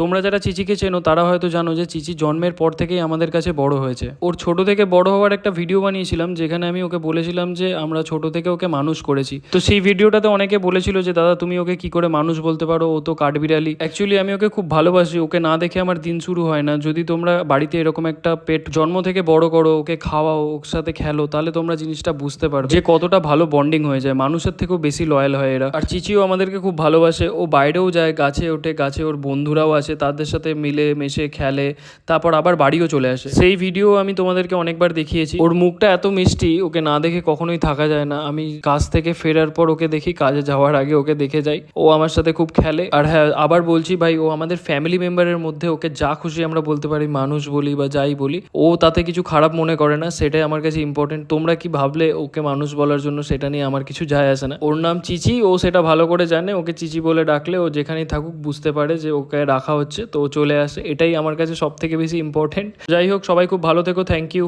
তোমরা যারা চিচিকে চেনো তারা হয়তো জানো যে চিচি জন্মের পর থেকেই আমাদের কাছে বড় হয়েছে। ওর ছোট থেকে বড় হওয়ার একটা ভিডিও বানিয়েছিলাম, যেখানে আমি ওকে বলেছিলাম যে আমরা ছোট থেকে ওকে মানুষ করেছি। তো সেই ভিডিওটাতে অনেকে বলেছিল যে দাদা তুমি ওকে কি করে মানুষ বলতে পারো, ও তো কাঠবিড়ালি। অ্যাকচুয়ালি আমি ওকে খুব ভালোবাসি, ওকে না দেখে আমার দিন শুরু হয় না। যদি তোমরা বাড়িতে এরকম একটা পেট জন্ম থেকে বড় করো, ওকে খাওয়াও, ওর সাথে খেলো, তাহলে তোমরা জিনিসটা বুঝতে পারো যে কতটা ভালো বন্ডিং হয়ে যায়। মানুষের থেকেও বেশি লয়াল হয় এরা। আর চিচিও আমাদেরকে খুব ভালোবাসে, ও বাইরেও যায়, গাছে ওঠে, গাছে ওর বন্ধুরাও আছে, তাদের সাথে মিলে মিশে খেলে, তারপর আবার বাড়িও চলে আসে। সেই ভিডিও আমি তোমাদেরকে অনেকবার দেখিয়েছি। ওর মুখটা এত মিষ্টি, ওকে না দেখে কখনোই থাকা যায় না। আমি কাজ থেকে ফেরার পর ওকে দেখি, কাজে যাওয়ার আগে ওকে দেখে যাই। ও আমার সাথে খুব খেলে। আর হ্যাঁ, আবার বলছি ভাই, ও আমাদের ফ্যামিলি মেম্বারের মধ্যে, ওকে যা খুশি আমরা বলতে পারি, মানুষ বলি বা যাই বলি, ও তাতে কিছু খারাপ মনে করে না। সেটাই আমার কাছে ইম্পর্টেন্ট। তোমরা কি ভাবলে ওকে মানুষ বলার জন্য, সেটা নিয়ে আমার কিছু যায় আসে না। ওর নাম চিচি, ও সেটা ভালো করে জানে। ওকে চিচি বলে ডাকলে ও যেখানেই থাকুক বুঝতে পারে যে ওকে রাখা হচ্ছে, তো ও চলে আসে। এটাই আমার কাছে সব থেকে বেশি ইম্পর্টেন্ট। যাই হোক, সবাই খুব ভালো থেকো। Thank you.